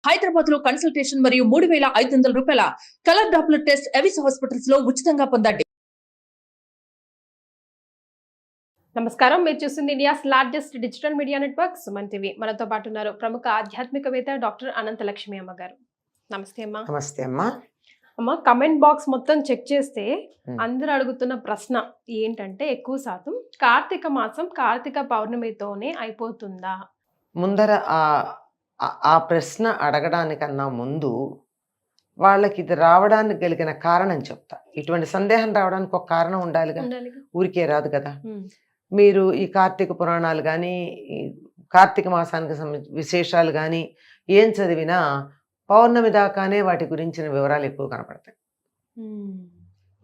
హైదరాబాద్ లో కన్సల్టేషన్ మరియు 3,500 రూపాయల colour Doppler test Avis hospitals లో ఉచితంగా పొందండి. నమస్కారం, మీరు చూస్తుంది India's largest digital media network Suman TV. మనతో పాటు ఉన్నారు ప్రముఖ ఆధ్యాత్మికవేత్త డాక్టర్ అనంతలక్ష్మి అమ్మ గారు. నమస్తే అమ్మా. నమస్తే అమ్మా. అమ్మ, కమెంట్ బాక్స్ మొత్తం చెక్ చేస్తే అందరూ అడుగుతున్న ప్రశ్న ఏంటంటే, ఎక్కువ శాతం కార్తీక మాసం కార్తీక పౌర్ణమితోనే అయిపోతుందా? ముందర ఆ ప్రశ్న అడగడానికన్నా ముందు వాళ్ళకి ఇది రావడానికి కలిగిన కారణం చెప్తా. ఇటువంటి సందేహం రావడానికి ఒక కారణం ఉండాలిగా, ఊరికే రాదు కదా. మీరు ఈ కార్తీక పురాణాలు కానీ కార్తీక మాసానికి విశేషాలు కానీ ఏం చదివినా పౌర్ణమి దాకానే వాటి గురించిన వివరాలు ఎక్కువ కనపడతాయి.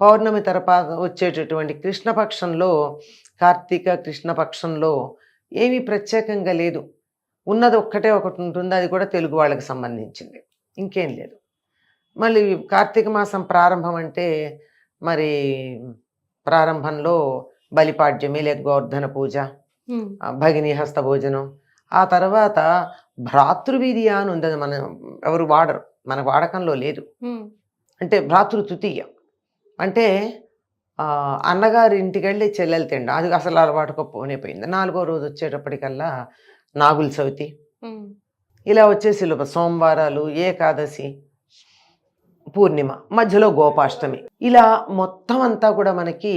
పౌర్ణమి తర్వాత వచ్చేటటువంటి కృష్ణపక్షంలో, కార్తీక కృష్ణపక్షంలో ఏమీ ప్రత్యేకంగా లేదు. ఉన్నది ఒక్కటే ఒకటి ఉంటుంది, అది కూడా తెలుగు వాళ్ళకి సంబంధించింది, ఇంకేం లేదు. మళ్ళీ కార్తీక మాసం ప్రారంభం అంటే మరి ప్రారంభంలో బలిపాడ్యమి లేదా గోవర్ధన పూజ, భగిని హస్త భోజనం, ఆ తర్వాత భ్రాతృవీర్య అని ఉంది. మన ఎవరు వాడరు, మన వాడకంలో లేదు. అంటే భ్రాతృ తృతీయ అంటే అన్నగారి ఇంటికి వెళ్ళి చెల్లెలు తిండ, అది అసలు అలవాటుకో పోయిపోయింది. 4వ రోజు వచ్చేటప్పటికల్లా నాగుల చవితి, ఇలా వచ్చేసి సోమవారాలు, ఏకాదశి, పూర్ణిమ, మధ్యలో గోపాష్టమి, ఇలా మొత్తం అంతా కూడా మనకి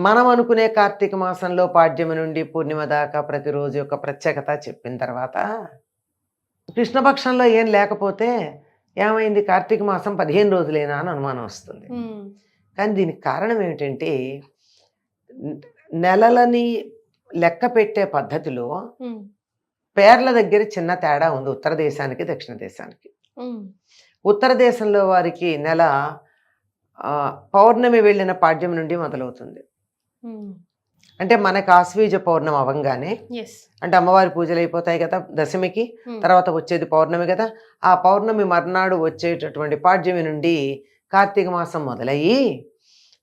మనం అనుకునే కార్తీక మాసంలో పాడ్యమి నుండి పూర్ణిమ దాకా ప్రతిరోజు యొక్క ప్రత్యేకత చెప్పిన తర్వాత కృష్ణపక్షంలో ఏం లేకపోతే ఏమైంది, కార్తీక మాసం 15 రోజులేనా అని అనుమానం వస్తుంది. కానీ దీనికి కారణం ఏమిటంటే, నెలలని లెక్క పెట్టే పద్ధతిలో పేర్ల దగ్గర చిన్న తేడా ఉంది ఉత్తర దేశానికి దక్షిణ దేశానికి. ఉత్తర దేశంలో వారికి నెల పౌర్ణమి వెళ్ళిన పాడ్యం నుండి మొదలవుతుంది. అంటే మనకు ఆశ్వీజ పౌర్ణమి అవ్వంగానే, అంటే అమ్మవారి పూజలు అయిపోతాయి కదా దశమికి, తర్వాత వచ్చేది పౌర్ణమి కదా, ఆ పౌర్ణమి మర్నాడు వచ్చేటటువంటి పాడ్యమి నుండి కార్తీక మాసం మొదలయ్యి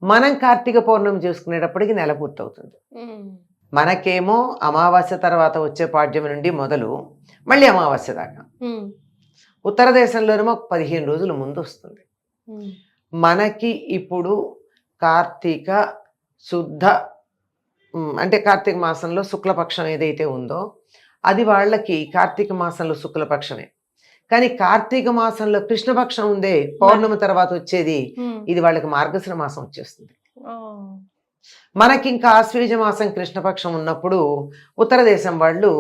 మనం కార్తీక పౌర్ణమి చేసుకునేటప్పటికి నెల పూర్తవుతుంది. మనకేమో అమావాస్య తర్వాత వచ్చే పాడ్యమి నుండి మొదలు మళ్ళీ అమావాస్య దాకా. ఉత్తర దేశంలోనేమో 15 రోజుల ముందు వస్తుంది. మనకి ఇప్పుడు కార్తీక శుద్ధ అంటే కార్తీక మాసంలో శుక్లపక్షం ఏదైతే ఉందో అది వాళ్ళకి కార్తీక మాసంలో శుక్లపక్షమే. కానీ కార్తీక మాసంలో కృష్ణపక్షం ఉందే, పౌర్ణమి తర్వాత వచ్చేది, ఇది వాళ్ళకి మార్గశిర మాసం వచ్చేస్తుంది. మనకి ఇంకా ఆశ్వీజ మాసం కృష్ణపక్షం ఉన్నప్పుడు ఉత్తర దేశం వాళ్ళు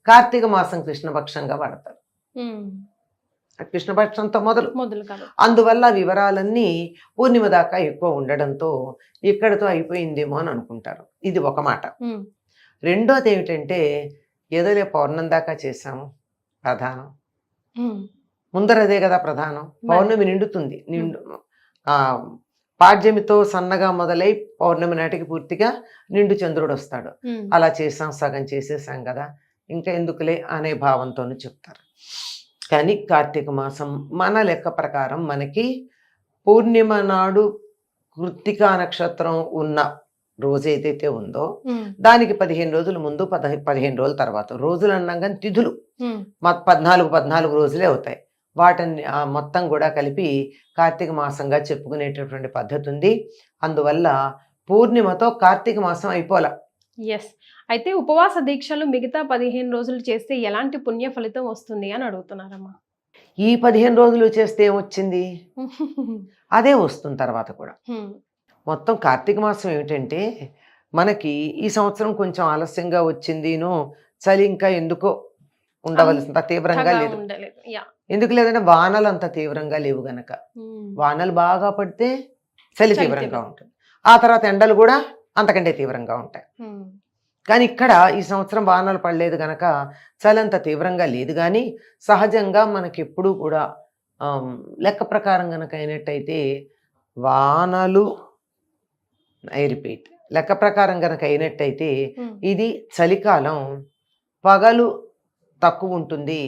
కార్తీక మాసం కృష్ణపక్షంగా వాడతారు. కృష్ణపక్షంతో మొదలు. అందువల్ల వివరాలన్నీ పూర్ణిమ దాకా ఎక్కువ ఉండడంతో ఇక్కడతో అయిపోయిందేమో అని అనుకుంటారు. ఇది ఒక మాట. రెండోది ఏమిటంటే, ఏదోలే పౌర్ణమి దాకా చేశాము, ప్రధానం ముందరదే కదా ప్రధానం. పౌర్ణమి నిండుతుంది, పాడ్యమితో సన్నగా మొదలై పౌర్ణమి నాటికి పూర్తిగా నిండు చంద్రుడు వస్తాడు. అలా చేసాం, సగం చేసేసాం కదా, ఇంకా ఎందుకులే అనే భావంతోనూ చెప్తారు. కానీ కార్తీక మాసం మన లెక్క ప్రకారం మనకి పూర్ణిమ నాడు కృత్తికా నక్షత్రం ఉన్న రోజు ఏదైతే ఉందో దానికి 15 రోజుల ముందు, 15 రోజుల తర్వాత, రోజులు అన్నాం కానీ తిథులు 14 రోజులే అవుతాయి. వాటిని మొత్తం కూడా కలిపి కార్తీక మాసంగా చెప్పుకునేటటువంటి పద్ధతి ఉంది. అందువల్ల పూర్ణిమతో కార్తీక మాసం అయిపోలా. అయితే ఉపవాస దీక్షలు మిగతా 15 రోజులు చేస్తే ఎలాంటి పుణ్య ఫలితం వస్తుంది అని అడుగుతున్నారమ్మా. ఈ 15 రోజులు చేస్తే ఏమొచ్చింది, అదే వస్తుంది తర్వాత కూడా. మొత్తం కార్తీక మాసం ఏమిటంటే, మనకి ఈ సంవత్సరం కొంచెం ఆలస్యంగా వచ్చిందిను, చలి ఇంకా ఎందుకో ఉండవలసినంత తీవ్రంగా లేదు. ఎందుకు లేదంటే వానలు అంత తీవ్రంగా లేవు గనక. వానలు బాగా పడితే చలి తీవ్రంగా ఉంటుంది, ఆ తర్వాత ఎండలు కూడా అంతకంటే తీవ్రంగా ఉంటాయి. కానీ ఇక్కడ ఈ సంవత్సరం వానలు పడలేదు గనక చలి అంత తీవ్రంగా లేదు. కానీ సహజంగా మనకి ఎప్పుడూ కూడా లెక్క ప్రకారం గనక అయినట్టయితే వానలు, ఐ రిపీట్, లెక్క ప్రకారం గనక అయినట్టయితే ఇది చలికాలం, పగలు తక్కువ ఉంటుంది,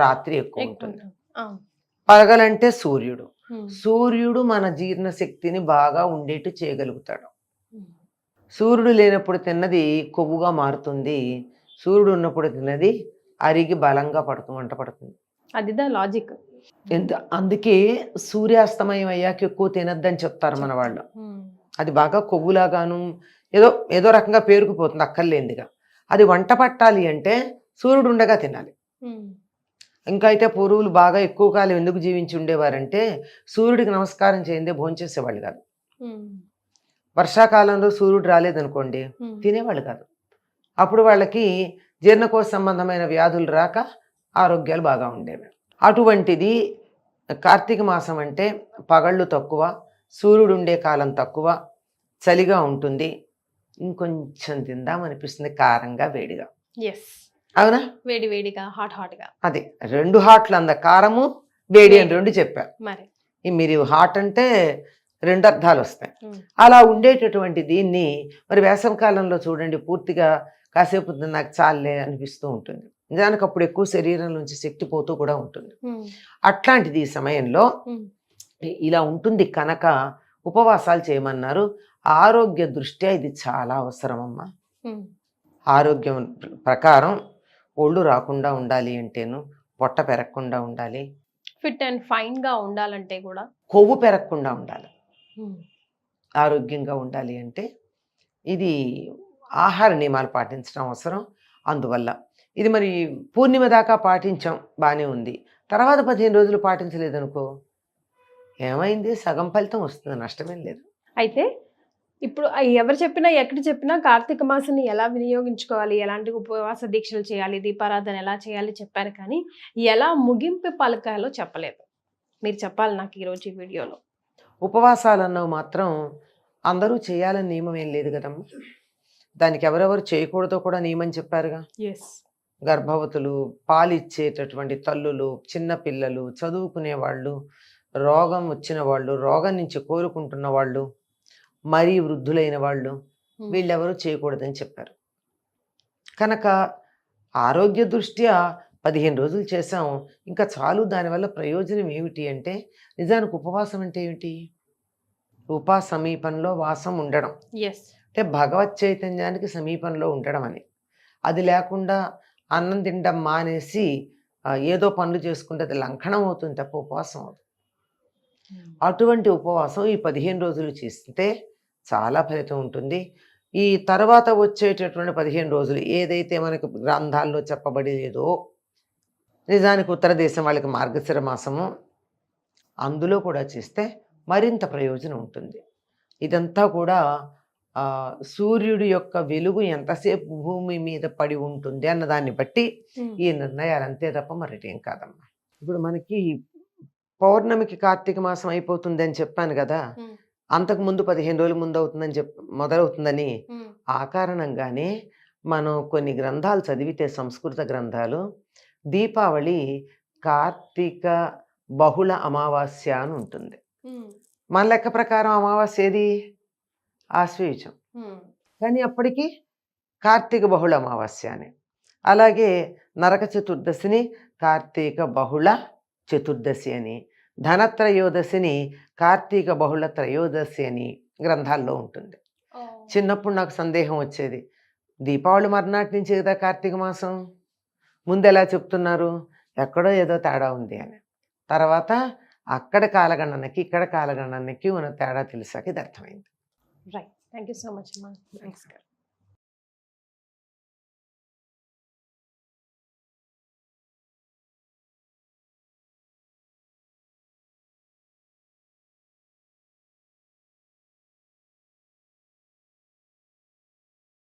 రాత్రి ఎక్కువ ఉంటుంది. పగలంటే సూర్యుడు, సూర్యుడు మన జీర్ణశక్తిని బాగా ఉండేట్టు చేయగలుగుతాడు. సూర్యుడు లేనప్పుడు తిన్నది కొవ్వుగా మారుతుంది, సూర్యుడు ఉన్నప్పుడు తిన్నది అరిగి బలంగా మంట పడుతుంది. అదిదా లాజిక్. అందుకే సూర్యాస్తమయం అయ్యాక ఎక్కువ తినద్దని చెప్తారు మన వాళ్ళు. అది బాగా కొవ్వులాగాను ఏదో ఏదో రకంగా పేరుకుపోతుంది అక్కర్లేందిగా. అది వంట పట్టాలి అంటే సూర్యుడు ఉండగా తినాలి. ఇంకా అయితే పూర్వులు బాగా ఎక్కువ కాలం ఎందుకు జీవించి ఉండేవారంటే సూర్యుడికి నమస్కారం చేయందే భోంచేసేవాళ్ళు కాదు. వర్షాకాలంలో సూర్యుడు రాలేదనుకోండి తినేవాళ్ళు కాదు. అప్పుడు వాళ్ళకి జీర్ణకోశ సంబంధమైన వ్యాధులు రాక ఆరోగ్యాలు బాగా ఉండేవి. అటువంటిది కార్తీక మాసం అంటే పగళ్ళు తక్కువ, సూర్యుడు ఉండే కాలం తక్కువ, చలిగా ఉంటుంది. ఇంకొంచెం తిందామనిపిస్తుంది కారంగా వేడిగా. అవునా? వేడి వేడిగా హాట్గా. అదే 2 హాట్లు అంద, కారము వేడి అని 2 చెప్పా. మరి మీరు హాట్ అంటే 2 అర్థాలు వస్తాయి. అలా ఉండేటటువంటి దీన్ని మరి వేసవికాలంలో చూడండి పూర్తిగా కాసేపు నాకు చాలే అనిపిస్తూ ఉంటుంది. నిజానికి అప్పుడు ఎక్కువ శరీరం నుంచి శక్తి పోతూ కూడా ఉంటుంది. అట్లాంటిది ఈ సమయంలో ఇలా ఉంటుంది కనుక ఉపవాసాలు చేయమన్నారు. ఆరోగ్య దృష్ట్యా ఇది చాలా అవసరం అమ్మా. ఆరోగ్యం ప్రకారం ఒళ్ళు రాకుండా ఉండాలి అంటేను, పొట్ట పెరగకుండా ఉండాలి, ఫిట్ అండ్ ఫైన్ గా ఉండాలంటే కూడా కొవ్వు పెరగకుండా ఉండాలి, ఆరోగ్యంగా ఉండాలి అంటే ఇది ఆహార నియమాలు పాటించడం అవసరం. అందువల్ల ఇది మరి పూర్ణిమ దాకా పాటించాం బాగానే ఉంది, తర్వాత 15 రోజులు పాటించలేదనుకో ఏమైంది? సగం ఫలితం వస్తుంది, నష్టమేం లేదు. అయితే ఇప్పుడు ఎవరు చెప్పినా ఎక్కడ చెప్పినా కార్తీక మాసాన్ని ఎలా వినియోగించుకోవాలి, ఎలాంటి ఉపవాస దీక్షలు చేయాలి, దీపారాధన ఎలా చేయాలి చెప్పారు, కానీ ఎలా ముగింపు పలకాలో చెప్పలేదు. మీరు చెప్పాలి నాకు ఈరోజు ఈ వీడియోలో. ఉపవాసాలు అన్నవి మాత్రం అందరూ చేయాలని నియమం ఏం లేదు కదమ్మా. దానికి ఎవరెవరు చేయకూడదో కూడా నియమం చెప్పారుగా. గర్భవతులు, పాలిచ్చేటటువంటి తల్లులు, చిన్నపిల్లలు, చదువుకునే వాళ్ళు, రోగం వచ్చిన వాళ్ళు, రోగం నుంచి కోలుకుంటున్న వాళ్ళు, మరీ వృద్ధులైన వాళ్ళు, వీళ్ళెవరూ చేయకూడదని చెప్పారు. కనుక ఆరోగ్య దృష్ట్యా 15 రోజులు చేసాం ఇంకా చాలు. దానివల్ల ప్రయోజనం ఏమిటి అంటే నిజానికి ఉపవాసం అంటే ఏమిటి? సమీపంలో వాసం ఉండడం, అంటే భగవత్ చైతన్యానికి సమీపంలో ఉండడం అని. అది లేకుండా అన్నం తినడం మానేసి ఏదో పనులు చేసుకుంటే అది లంఘనం అవుతుంది తప్ప ఉపవాసం అవుతుంది. అటువంటి ఉపవాసం ఈ 15 రోజులు చేస్తే చాలా ఫలితం ఉంటుంది. ఈ తర్వాత వచ్చేటటువంటి 15 రోజులు ఏదైతే మనకు గ్రంథాల్లో చెప్పబడేదో, నిజానికి ఉత్తర దేశం వాళ్ళకి మార్గశిర మాసము, అందులో కూడా చేస్తే మరింత ప్రయోజనం ఉంటుంది. ఇదంతా కూడా సూర్యుడి యొక్క వెలుగు ఎంతసేపు భూమి మీద పడి ఉంటుంది అన్నదాన్ని బట్టి ఈ నిర్ణయాలు అంతే తప్ప మరేం కాదమ్మా. ఇప్పుడు మనకి పౌర్ణమికి కార్తీక మాసం అయిపోతుంది అని చెప్పాను కదా, అంతకు ముందు 15 రోజుల ముందు అవుతుందని మొదలవుతుందని. ఆ కారణంగానే మనం కొన్ని గ్రంథాలు చదివితే, సంస్కృత గ్రంథాలు, దీపావళి కార్తీక బహుళ అమావాస్య అని ఉంటుంది. మన లెక్క ప్రకారం అమావాస్య ఏది? ఆశ్వయుజం. కానీ అప్పటికి కార్తీక బహుళ అమావాస్య అని. అలాగే నరక చతుర్దశిని కార్తీక బహుళ చతుర్దశి అని, ధనత్రయోదశిని కార్తీక బహుళ త్రయోదశి అని గ్రంథాల్లో ఉంటుంది. చిన్నప్పుడు నాకు సందేహం వచ్చేది, దీపావళి మర్నాటి నుంచి కదా కార్తీక మాసం, ముందు ఎలా చెప్తున్నారు, ఎక్కడో ఏదో తేడా ఉంది అని. తర్వాత అక్కడ కాలగణనకి ఇక్కడ కాలగణనకి ఉన్న తేడా తెలిసాక ఇది అర్థమైంది. Right. Thank you so much అమ్మా. నమస్కారం.